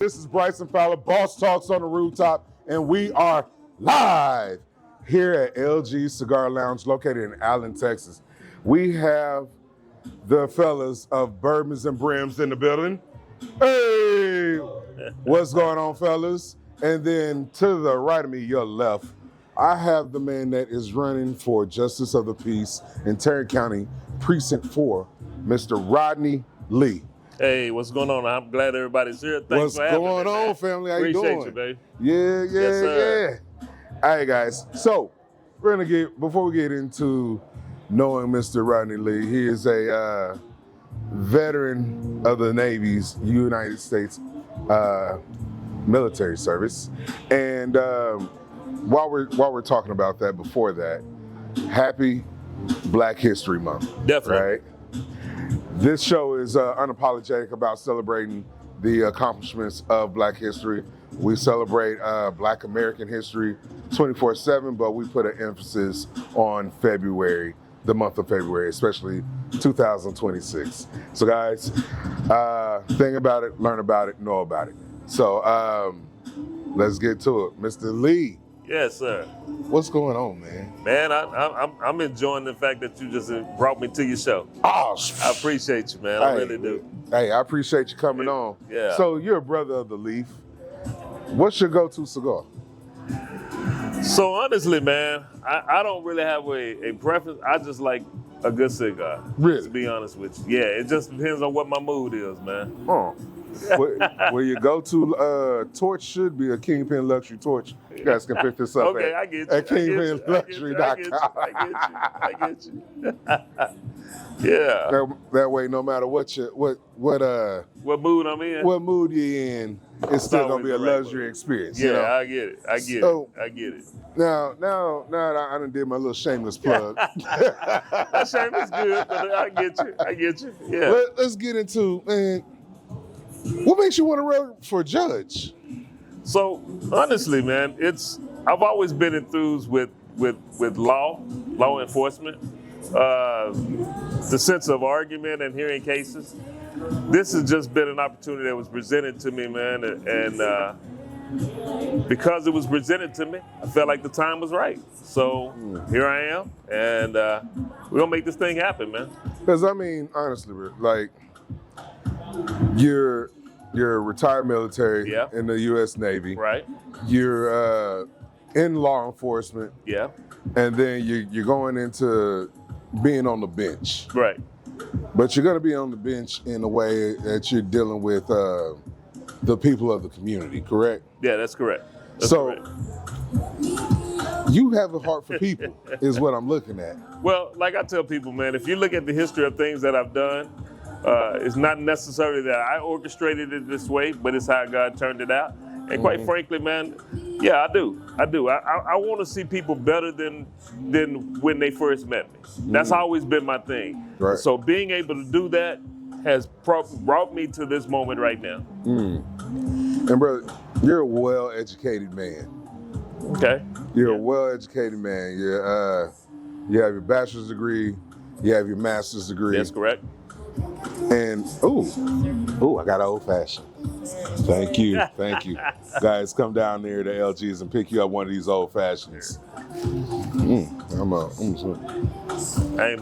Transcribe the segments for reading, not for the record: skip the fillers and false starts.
This is Bryson Fowler, Boss Talks on the Rooftop, and we are live here at LG Cigar Lounge located in Allen, Texas. We have the fellas of Bourbons and Brims in the building. Hey, what's going on, fellas? And then to the right of me, your left, I have the man that is running for Justice of the Peace in Tarrant County, Precinct 4, Mr. Rodney Lee. Hey, what's going on? I'm glad everybody's here. Thanks for having me. What's going on, family? How you doing? Appreciate you, baby. Yeah. Yes, sir. All right, guys. So we're gonna before we get into knowing Mr. Rodney Lee, he is a veteran of the Navy's United States military service. And while we're talking about that, before that, happy Black History Month. Definitely. Right? This show is unapologetic about celebrating the accomplishments of Black history. We celebrate Black American history 24/7, but we put an emphasis on February, the month of February, especially 2026. So guys, think about it, learn about it, know about it. So let's get to it. Mr. Lee. Yes, sir. What's going on, man? Man, I'm enjoying the fact that you just brought me to your show. Oh, I appreciate you, man. I really do. Hey, I appreciate you coming on. Yeah. So you're a brother of the Leaf. What's your go-to cigar? So honestly, man, I don't really have a preference. I just like a good cigar. Really? To be honest with you. Yeah, it just depends on what my mood is, man. Oh. Well, your go-to torch should be a Kingpin Luxury torch. You guys can pick this up okay, I get you. at KingpinLuxury.com. I get you. Yeah. That way, no matter what mood I'm in, what mood you're in, it's still gonna be a luxury experience. Yeah, you know? I get it. I get it. Now I done did my little shameless plug. That shameless good, but I get you. Yeah. Let's get into, man. What makes you want to run for judge? So honestly, man, I've always been enthused with law enforcement, the sense of argument and hearing cases. This has just been an opportunity that was presented to me, man, and because it was presented to me, I felt like the time was right. So here I am, and we're gonna make this thing happen, man. Because I mean, honestly, like. You're retired military in the U.S. Navy. Right. You're in law enforcement. Yeah. And then you're going into being on the bench. Right. But you're going to be on the bench in a way that you're dealing with the people of the community, correct? Yeah, that's correct. Correct. You have a heart for people, is what I'm looking at. Well, like I tell people, man, if you look at the history of things that I've done, it's not necessarily that I orchestrated it this way, but it's how God turned it out. And quite frankly, man, yeah, I do. I want to see people better than when they first met me. That's always been my thing. Right. So being able to do that has brought me to this moment right now. And brother, you're a well-educated man. Okay. You're a well-educated man. You have your bachelor's degree. You have your master's degree. That's correct. And I got an old fashioned. Thank you. Guys, come down there to LG's and pick you up one of these old fashions. I ain't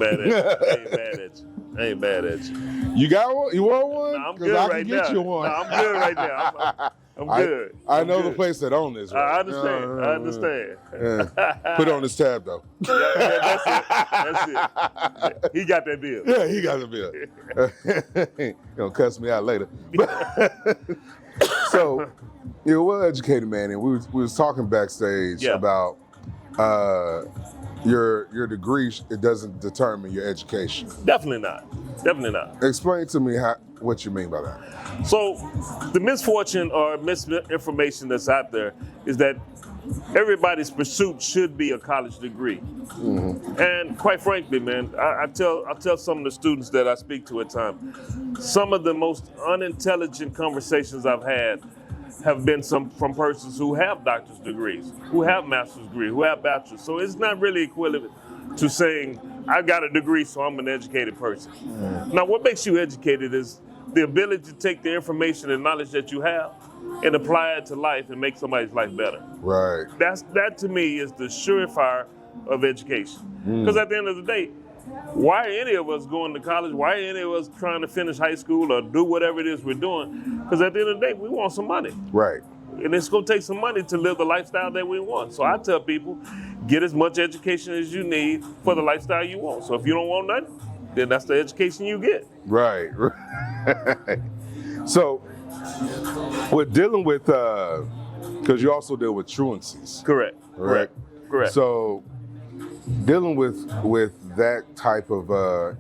mad at you. You got one? You want one? No, I'm good right now. I can get you one. No, I'm good right now. I'm good. I know the place that owns this. Right? I understand. Yeah. Put on this tab though. Yeah, that's it. He got that bill. Yeah, he got the bill. He's gonna cuss me out later. So, you're a well-educated man, and we was talking backstage about your degree. It doesn't determine your education. Definitely not. Explain to me what you mean by that. So, the misfortune or misinformation that's out there is that everybody's pursuit should be a college degree. Mm-hmm. And quite frankly, man, I tell some of the students that I speak to at times, some of the most unintelligent conversations I've had have been from persons who have doctor's degrees, who have master's degrees, who have bachelor's. So it's not really equivalent to saying, I got a degree, so I'm an educated person. Now, what makes you educated is the ability to take the information and knowledge that you have and apply it to life and make somebody's life better. Right. That to me is the surefire of education. Because at the end of the day, why are any of us going to college? Why are any of us trying to finish high school or do whatever it is we're doing? Because at the end of the day, we want some money. Right. And it's going to take some money to live the lifestyle that we want. So I tell people, get as much education as you need for the lifestyle you want. So if you don't want nothing, then that's the education you get. Right. So, with dealing with, because you also deal with truancies. Correct. So, dealing with that type of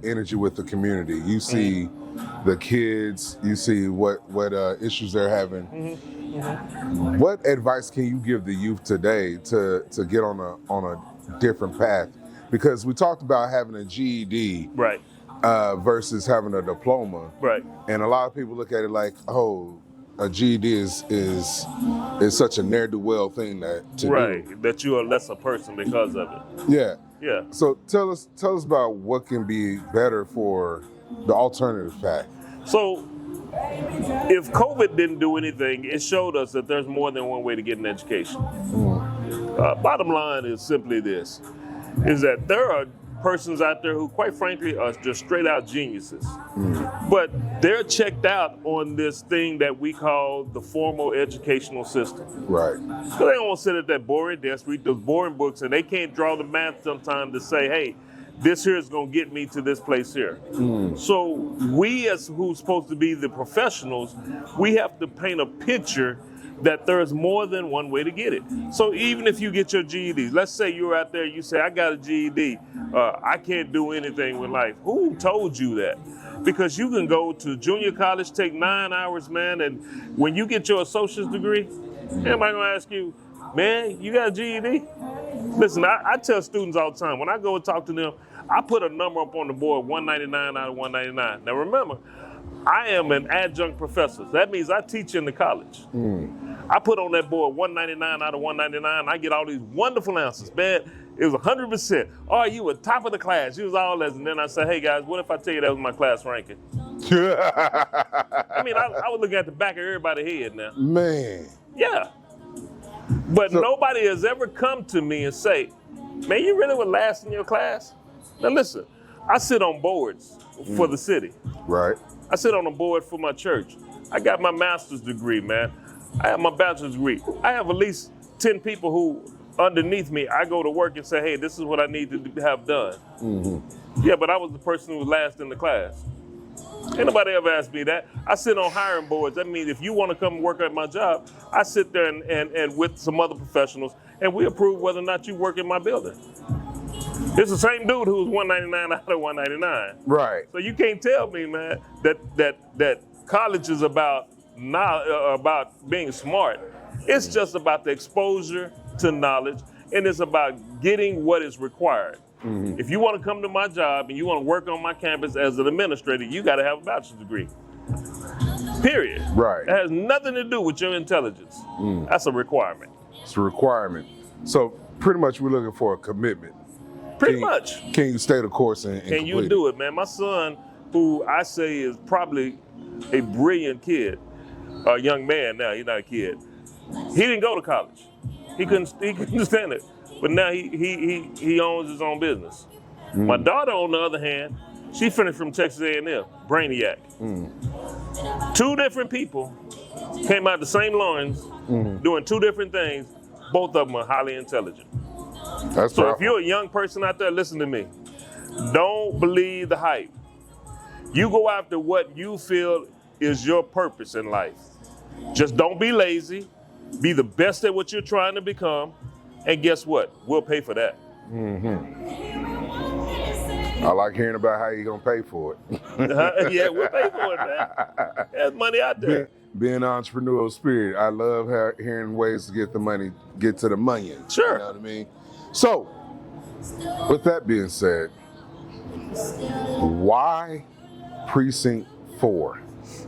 energy with the community, you see the kids, you see what issues they're having. What advice can you give the youth today to get on a different path? Because we talked about having a GED, right, versus having a diploma, right, and a lot of people look at it like, oh, a GED is such a ne'er-do-well thing to do. That you're a lesser person because of it. Yeah. So tell us about what can be better for the alternative path. So if COVID didn't do anything, it showed us that there's more than one way to get an education. Bottom line is simply this, is that there are persons out there who, quite frankly, are just straight out geniuses. But they're checked out on this thing that we call the formal educational system. Right. So they don't want to sit at that boring desk, read those boring books, and they can't draw the math sometimes to say, hey, this here is going to get me to this place here. So we, as who's supposed to be the professionals, we have to paint a picture that there's more than one way to get it. So even if you get your GED, let's say you're out there, you say, I got a GED, I can't do anything with life. Who told you that? Because you can go to junior college, take 9 hours, man, and when you get your associate's degree, everybody gonna ask you, man, you got a GED? Listen, I tell students all the time, when I go and talk to them, I put a number up on the board, 199 out of 199. Now remember, I am an adjunct professor. That means I teach in the college. I put on that board 199 out of 199. I get all these wonderful answers. Man, it was 100%. Oh, you were top of the class. You was all that. And then I said, hey guys, what if I tell you that was my class ranking? I mean, I was looking at the back of everybody's head now. Man. Yeah. But nobody has ever come to me and say, man, you really were last in your class? Now listen, I sit on boards for the city. Right. I sit on a board for my church. I got my master's degree, man. I have my bachelor's degree. I have at least 10 people who, underneath me, I go to work and say, hey, this is what I need to have done. Yeah, but I was the person who was last in the class. Ain't nobody ever asked me that. I sit on hiring boards. That means if you want to come and work at my job, I sit there and with some other professionals, and we approve whether or not you work in my building. It's the same dude who was 199 out of 199. Right. So you can't tell me, man, that college is about being smart. It's just about the exposure to knowledge, and it's about getting what is required. If you want to come to my job and you want to work on my campus as an administrator, you got to have a bachelor's degree. Period. Right. It has nothing to do with your intelligence. That's a requirement. It's a requirement. So pretty much we're looking for a commitment. Pretty much. Can you stay the course and Can you do it, man? My son, who I say is probably a brilliant kid, a young man now, he's not a kid. He didn't go to college. He couldn't stand it. But now he owns his own business. My daughter, on the other hand, she finished from Texas A&M, brainiac. 2 different people came out the same loins, doing 2 different things. Both of them are highly intelligent. That's so powerful. If you're a young person out there, listen to me. Don't believe the hype. You go after what you feel is your purpose in life. Just don't be lazy. Be the best at what you're trying to become. And guess what? We'll pay for that. I like hearing about how you're going to pay for it. Yeah, we'll pay for it, man. There's money out there. Being an entrepreneurial spirit, I love hearing ways to get the money, get to the money. Sure. You know what I mean? So, with that being said, why Precinct 4?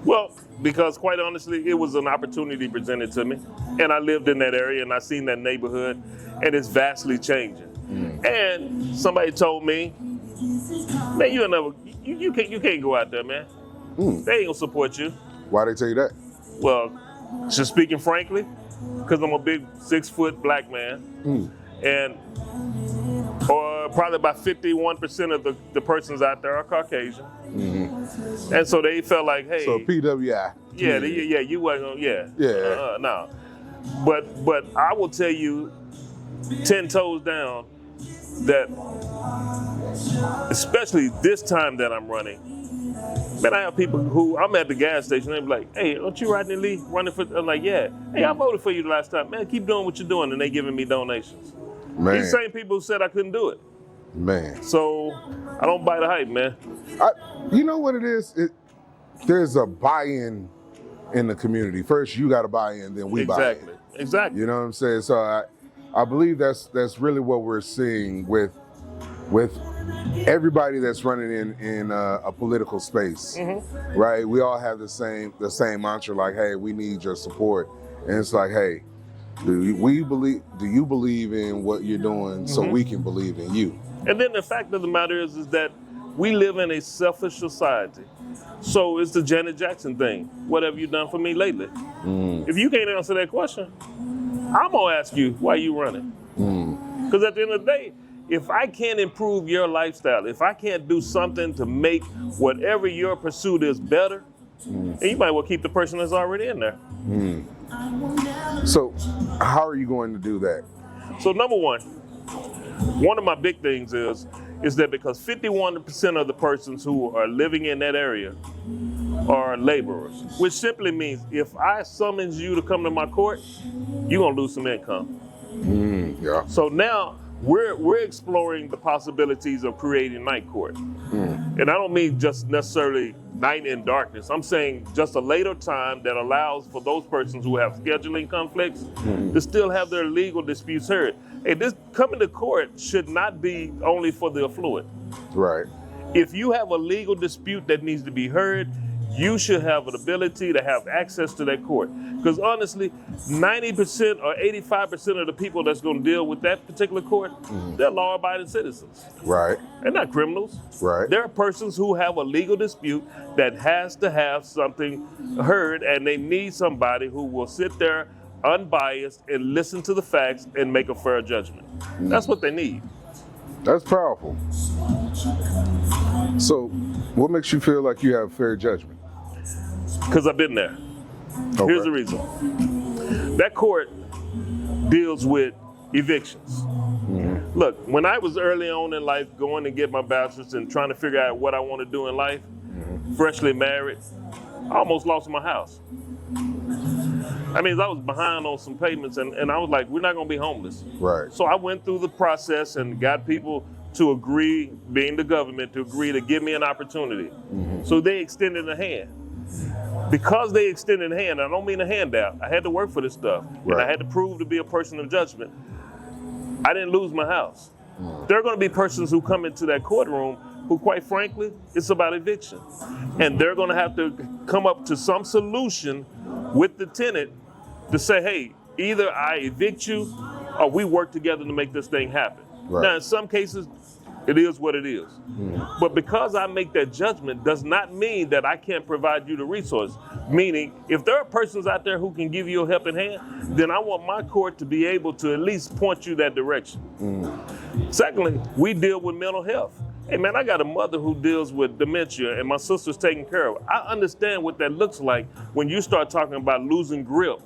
Well, because quite honestly, it was an opportunity presented to me. And I lived in that area and I seen that neighborhood, and it's vastly changing. And somebody told me, man, you can't go out there, man. They ain't gonna support you. Why they tell you that? Well, Just speaking frankly, because I'm a big 6-foot black man, and or probably about 51% of the persons out there are Caucasian, and so they felt like, hey, So PWI. yeah, you wasn't gonna, Yeah. no, but I will tell you, 10 toes down, that especially this time that I'm running, man, I have people who, I'm at the gas station, they be like, hey, aren't you Rodney Lee running for, I'm like, yeah. Hey, I voted for you the last time. Man, keep doing what you're doing, and they giving me donations. Man. These same people who said I couldn't do it. Man. So I don't buy the hype, man. You know what it is? There's a buy-in in the community. First, you got to buy in, then we buy in. Exactly. You know what I'm saying? So I believe that's really what we're seeing with everybody that's running in a political space, right? We all have the same mantra, like, hey, we need your support, and it's like, hey, do you believe in what you're doing so we can believe in you? And then the fact of the matter is that we live in a selfish society. So it's the Janet Jackson thing. What have you done for me lately? If you can't answer that question, I'm gonna ask you, why you running? Because at the end of the day, if I can't improve your lifestyle, if I can't do something to make whatever your pursuit is better, then you might well keep the person that's already in there. So how are you going to do that? So number one of my big things is that because 51% of the persons who are living in that area are laborers, which simply means if I summons you to come to my court, you're gonna lose some income. Yeah. So now we're exploring the possibilities of creating night court. And I don't mean just necessarily night in darkness. I'm saying just a later time that allows for those persons who have scheduling conflicts to still have their legal disputes heard. Hey, this coming to court should not be only for the affluent. Right. If you have a legal dispute that needs to be heard, you should have an ability to have access to that court. Because honestly, 90% or 85% of the people that's going to deal with that particular court, they're law-abiding citizens. Right. They're not criminals. Right. There are persons who have a legal dispute that has to have something heard, and they need somebody who will sit there unbiased and listen to the facts and make a fair judgment. That's what they need. That's powerful. So what makes you feel like you have fair judgment? Because I've been there. Okay. Here's the reason. That court deals with evictions. Look, when I was early on in life, going to get my bachelor's and trying to figure out what I want to do in life, freshly married, I almost lost my house. I mean, I was behind on some payments, and I was like, we're not going to be homeless. Right. So I went through the process and got people to agree, being the government, to agree to give me an opportunity. So they extended a hand. Because they extended a hand, I don't mean a handout, I had to work for this stuff. Right. And I had to prove to be a person of judgment. I didn't lose my house. There are going to be persons who come into that courtroom who, quite frankly, it's about eviction. And they're going to have to come up to some solution with the tenant to say, hey, either I evict you or we work together to make this thing happen. Right. Now, in some cases, it is what it is. But because I make that judgment does not mean that I can't provide you the resource. Meaning, if there are persons out there who can give you a helping hand, then I want my court to be able to at least point you that direction. Secondly, we deal with mental health. Hey man, I got a mother who deals with dementia and my sister's taking care of her. I understand what that looks like when you start talking about losing grip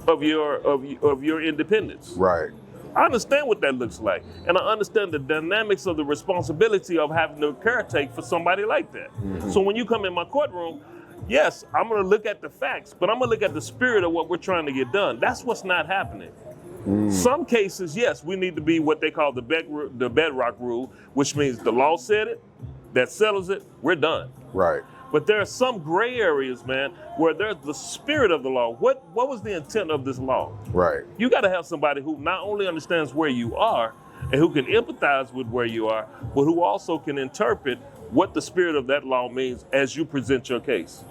of your independence. Right. I understand what that looks like. And I understand the dynamics of the responsibility of having to caretake for somebody like that. So when you come in my courtroom, yes, I'm gonna look at the facts, but I'm gonna look at the spirit of what we're trying to get done. That's what's not happening. Some cases, yes, we need to be what they call the bedrock rule, which means the law said it, that settles it, we're done. Right. But there are some gray areas, man, where there's the spirit of the law. What was the intent of this law? Right. You got to have somebody who not only understands where you are and who can empathize with where you are, but who also can interpret what the spirit of that law means as you present your case.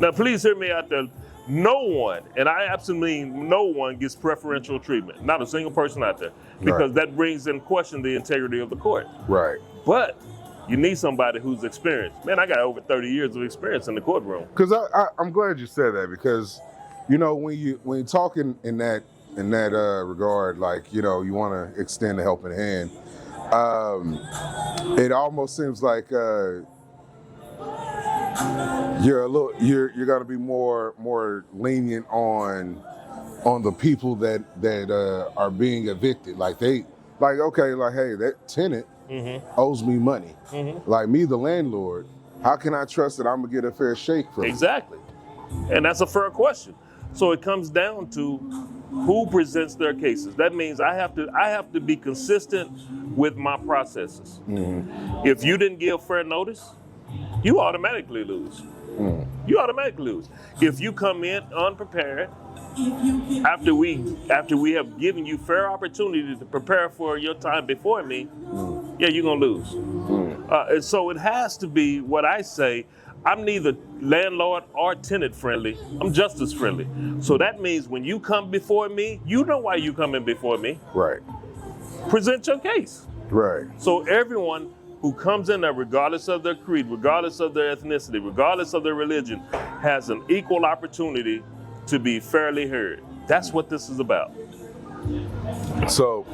Now, please hear me out there. No one, and I absolutely mean no one, gets preferential treatment. Not a single person out there, because that brings in question the integrity of the court. Right. But you need somebody who's experienced. Man, I got over 30 years of experience in the courtroom. Because I'm glad you said that, because You know, when you're talking in that regard, like, you know, you want to extend a helping hand. It almost seems like you're gonna be more lenient on the people that are being evicted. Like hey, that tenant owes me money. Like me, the landlord, how can I trust that I'm gonna get a fair shake from it? Exactly. And that's a fair question. So it comes down to who presents their cases. That means I have to be consistent with my processes. If you didn't give fair notice, you automatically lose. You automatically lose. If you come in unprepared, after we have given you fair opportunity to prepare for your time before me, yeah, you're gonna lose. And so it has to be what I say. I'm neither landlord or tenant friendly. I'm justice friendly. So that means when you come before me, you know why you coming before me. Right. Present your case. Right. So everyone who comes in there, regardless of their creed, regardless of their ethnicity, regardless of their religion, has an equal opportunity to be fairly heard. That's what this is about. So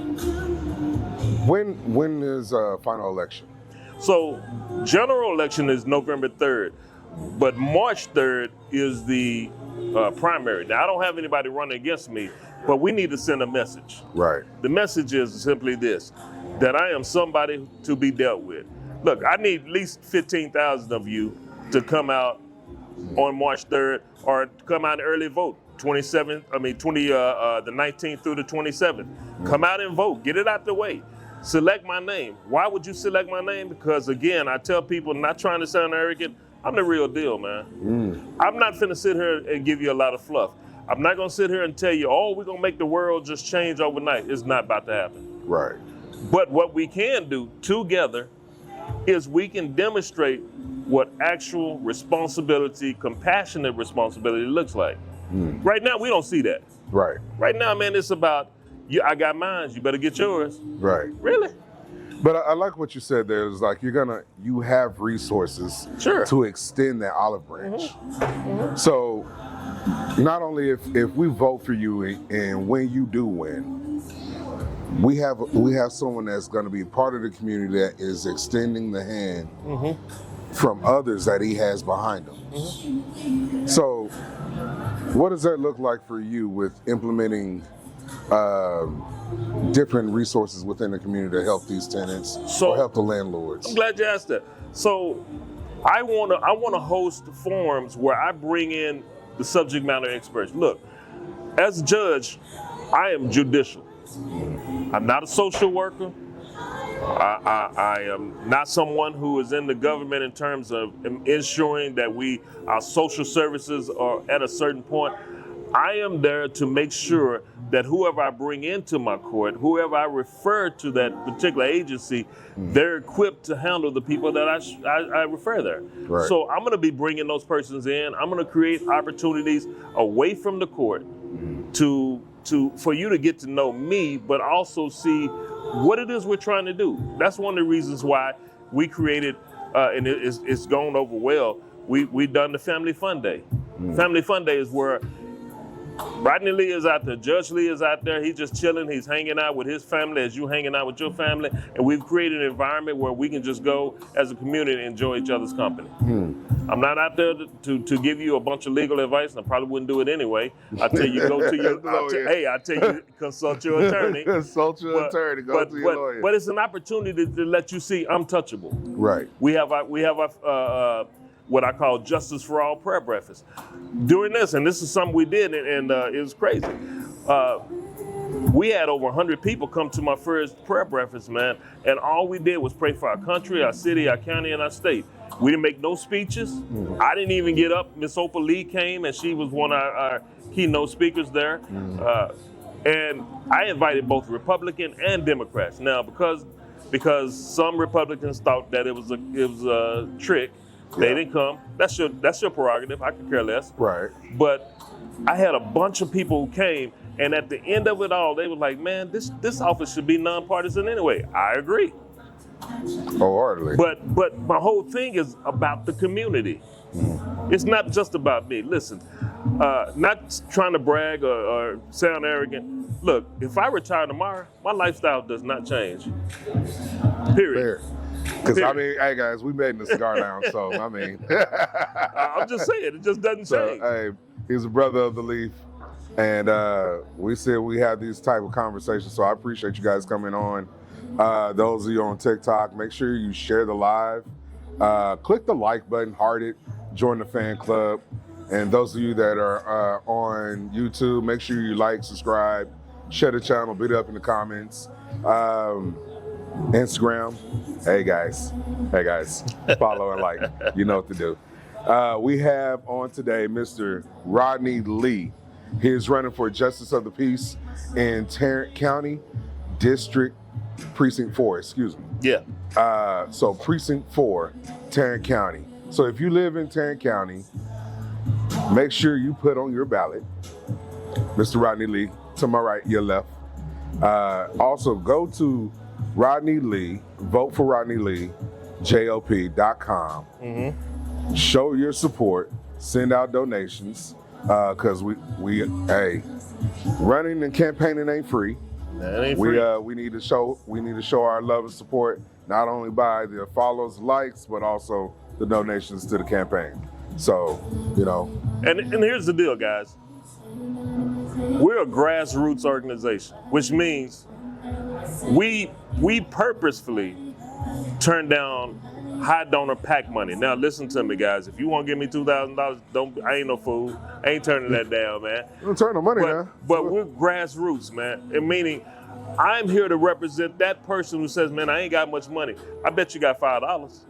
when is final election? So general election is November 3rd, but March 3rd is the primary. Now, I don't have anybody running against me, but we need to send a message. Right. The message is simply this, that I am somebody to be dealt with. Look, I need at least 15,000 of you to come out on March 3rd or come out and early vote. The 19th through the 27th. Come out and vote, get it out the way. Select my name. Why would you select my name? Because again, I tell people, not trying to sound arrogant, I'm the real deal, man. I'm not finna sit here and give you a lot of fluff. I'm not gonna sit here and tell you, oh, we're gonna make the world just change overnight. It's not about to happen. Right. But what we can do together is we can demonstrate what actual responsibility, compassionate responsibility looks like. Right now, we don't see that. Right. Right now, man, it's about, I got mine, you better get yours. Right. Really? But I like what you said there. It's like you have resources to extend that olive branch. So not only if we vote for you and when you do win, we have someone that's going to be part of the community that is extending the hand from others that he has behind him. So what does that look like for you with implementing different resources within the community to help these tenants or help the landlords? I'm glad you asked that. So I want to host forums where I bring in the subject matter experts. Look, as a judge, I am judicial. I'm not a social worker. I am not someone who is in the government in terms of ensuring that our social services are at a certain point. I am there to make sure that whoever I bring into my court, whoever I refer to that particular agency, they're equipped to handle the people that I refer there. Right. So I'm going to be bringing those persons in. I'm going to create opportunities away from the court for you to get to know me, but also see what it is we're trying to do. That's one of the reasons why we created, and it's gone over well, we done the Family Fun Day. Family Fun Day is where Rodney Lee is out there, Judge Lee is out there, he's just chilling, he's hanging out with his family as you hanging out with your family, and we've created an environment where we can just go as a community and enjoy each other's company. I'm not out there to give you a bunch of legal advice, and I probably wouldn't do it anyway. I tell you, go to your, I tell you, consult your attorney. Consult your attorney, go to your lawyer. But it's an opportunity to let you see I'm touchable. Right. We have what I call Justice for All prayer breakfast. During this, and this is something we did, and it was crazy. We had over 100 people come to my first prayer breakfast, man, and all we did was pray for our country, our city, our county, and our state. We didn't make no speeches. I didn't even get up. Miss Opal Lee came, and she was one of our keynote speakers there. And I invited both Republican and Democrats. Now, because some Republicans thought that it was a trick, they didn't come. That's your prerogative. I could care less. Right. But I had a bunch of people who came, and at the end of it all, they were like, "Man, this office should be nonpartisan anyway." I agree. Wholeheartedly. But my whole thing is about the community. It's not just about me. Listen, not trying to brag or sound arrogant. Look, if I retire tomorrow, my lifestyle does not change. Period. Because, I mean, hey, guys, we made in the cigar lounge, so, I mean. I'm just saying, it just doesn't change. Hey, he's a brother of the Leaf, and we said we have these type of conversations, so I appreciate you guys coming on. Those of you on TikTok, make sure you share the live. Click the like button, heart it, join the fan club. And those of you that are on YouTube, make sure you like, subscribe, share the channel, beat it up in the comments. Instagram, hey guys, follow and like, you know what to do. We have on today Mr. Rodney Lee. He is running for Justice of the Peace in Tarrant County, Precinct 4, excuse me. Yeah. So Precinct 4, Tarrant County. So if you live in Tarrant County, make sure you put on your ballot, Mr. Rodney Lee, to my right, your left. Also go to Rodney Lee, vote for Rodney Lee, JOP.com. Mm-hmm. Show your support, send out donations, because we running and campaigning ain't free. That ain't free. We need to show our love and support, not only by the follows, likes, but also the donations to the campaign. So, you know. And here's the deal, guys. We're a grassroots organization, which means we purposefully turn down high donor PAC money. Now listen to me, guys. If you want to give me $2,000, I ain't no fool. I ain't turning that down, man. Don't turn the money down. But we're grassroots, man. And meaning I'm here to represent that person who says, man, I ain't got much money. I bet you got $5.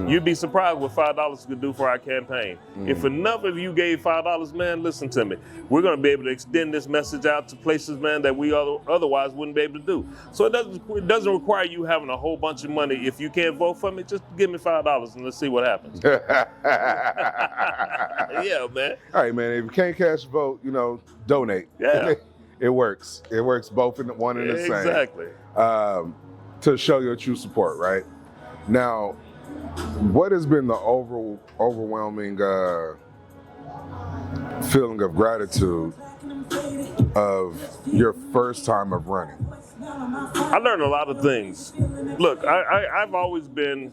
You'd be surprised what $5 could do for our campaign. If enough of you gave $5, man, listen to me. We're going to be able to extend this message out to places, man, that we otherwise wouldn't be able to do. So it doesn't require you having a whole bunch of money. If you can't vote for me, just give me $5 and let's see what happens. Yeah, man. All right, man. If you can't cast a vote, donate. Yeah. It works. It works both in one and the same. Exactly. To show your true support, right? Now, what has been the overwhelming feeling of gratitude of your first time of running? I learned a lot of things. Look, I've always been,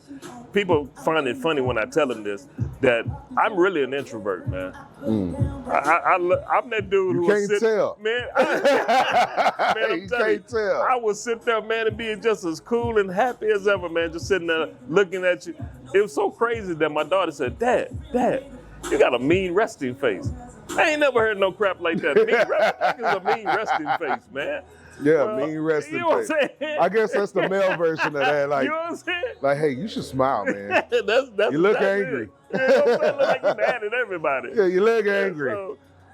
people find it funny when I tell them this, that I'm really an introvert, man. I'm that dude who can't tell. Man, I'm you telling can't tell. I would sit there, man, and be just as cool and happy as ever, man, just sitting there looking at you. It was so crazy that my daughter said, Dad, you got a mean resting face. I ain't never heard no crap like that. Mean a mean resting face, man. Yeah, mean resting you know face. What I'm saying? I guess that's the male version of that. Like, you know what I'm saying? Like, hey, you should smile, man. that's you look exactly angry. It. You know what I'm saying? Look like you're mad at everybody. Yeah, you look angry.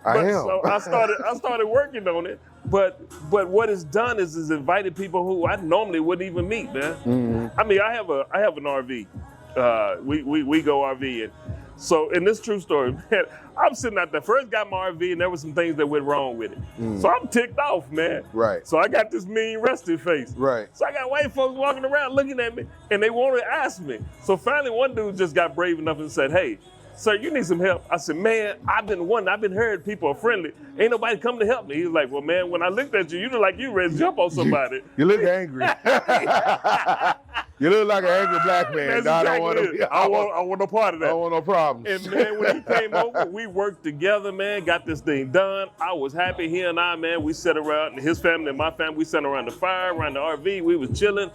I am. So I started working on it. But what it's done is invited people who I normally wouldn't even meet, man. Mm-hmm. I mean, I have an RV. We go RVing. So in this true story, man, I'm sitting out there. First got my RV and there were some things that went wrong with it. So I'm ticked off, man. Right. So I got this mean resting face. Right. So I got white folks walking around looking at me and they wanted to ask me. So finally one dude just got brave enough and said, hey, sir, you need some help. I said, man, I've been heard people are friendly. Ain't nobody come to help me. He was like, well, man, when I looked at you, you look like you ready to jump on somebody. You look angry. You look like an angry black man. That's exactly I want no part of that. I don't want no problems. And man, when he came over, we worked together, man, got this thing done. I was happy. He and I, man, we sat around, and his family and my family, we sat around the fire, around the RV, we was chilling.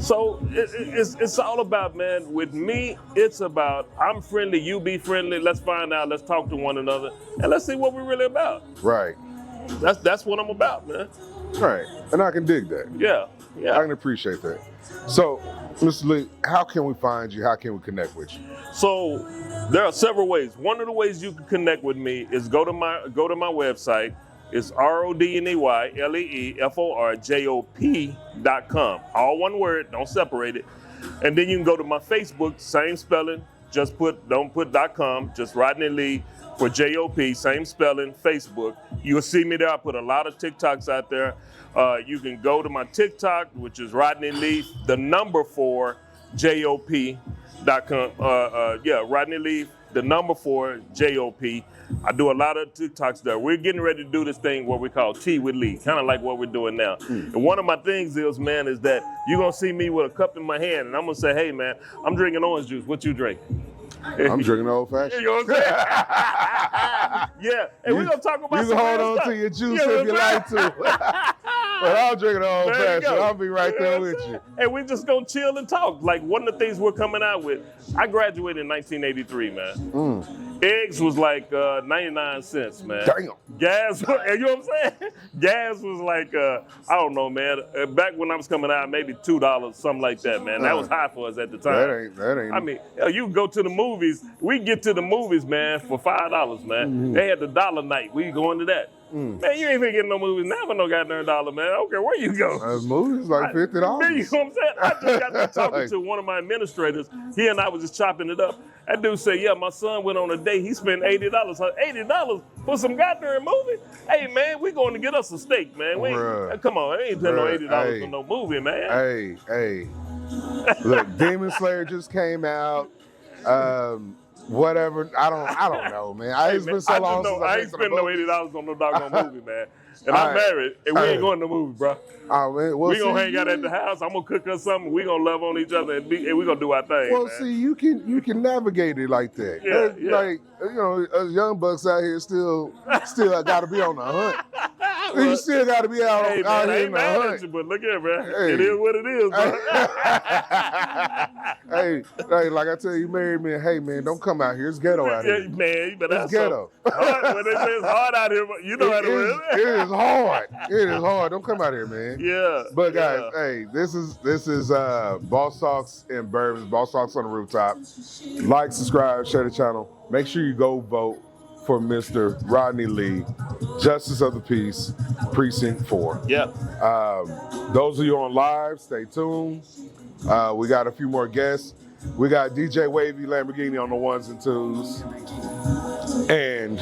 So it's all about, man, with me, it's about I'm friendly, you be friendly, let's find out, let's talk to one another, and let's see what we're really about. Right. That's what I'm about, man. Right. And I can dig that. Yeah. I can appreciate that. So, Mr. Lee, how can we find you? How can we connect with you? So there are several ways. One of the ways you can connect with me is go to my website. It's RodneyLeeForJOP.com. All one word, don't separate it. And then you can go to my Facebook, same spelling, don't put .com, just Rodney Lee for JOP, same spelling, Facebook. You'll see me there. I put a lot of TikToks out there. You can go to my TikTok, which is Rodney Lee, the number 4 JOP.com. Rodney Lee, the number 4 JOP. I do a lot of TikToks there. We're getting ready to do this thing what we call Tea with Lee, kind of like what we're doing now. And one of my things is, man, is that you're going to see me with a cup in my hand, and I'm going to say, hey, man, I'm drinking orange juice. What you drinking? I'm drinking old fashioned. You know what I'm saying? Yeah, and we're going to talk about you can hold on to your juice if you like to. But I'm drinking old fashioned. I'll be right there with you. And we're just going to chill and talk. Like, one of the things we're coming out with, I graduated in 1983, man. Eggs was like 99 cents, man. Damn. Gas, you know what I'm saying? Gas was like, I don't know, man. Back when I was coming out, maybe $2, something like that, man. That was high for us at the time. That ain't. I mean, you can go to the movies. We get to the movies, man, for $5, man. They had the dollar night. We going to that. Man, you ain't finna get no movies now for no goddamn $1, man. I don't care where you go. Movies like $50. You know what I'm saying? I just got to talking to one of my administrators. He and I was just chopping it up. That dude said, yeah, my son went on a date. He spent $80. $80 for some goddamn movie? Hey, man, we going to get us a steak, man. Come on, I ain't spending no $80 for no movie, man. Hey. Look, Demon Slayer just came out. Whatever, I don't know, man. It's been so long since I ain't spending no $80 on no doggone movie, man. And I'm married, and we ain't going to the movie, bro. Man, we gonna hang out at the house. I'm gonna cook us something. We gonna love on each other, and we gonna do our thing. Well, man. see, you can navigate it like that. Yeah. Like, you know, us young bucks out here still got to be on the hunt. Well, you still got to be out here in the hunt. You, but look here, man. Hey. It is what it is, bro. hey, like I tell you, married men, hey, man, don't come out here. It's ghetto out here. Man, but it's ghetto. When they say it's hard out here, you know how to do it. It is hard. It is hard. Don't come out here, man. Yeah. But guys, hey, this is Boss Talks and Bourbons, Boss Talks on the Rooftop. Like, subscribe, share the channel. Make sure you go vote for Mr. Rodney Lee, Justice of the Peace, Precinct 4. Yeah. Those of you on live, stay tuned. We got a few more guests. We got DJ Wavy Lamborghini on the 1s and 2s. And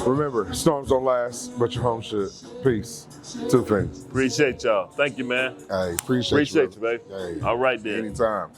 remember, storms don't last, but your home should. Peace. Two things. Appreciate y'all. Thank you, man. Hey, appreciate you, baby. Hey, all right, then. Anytime.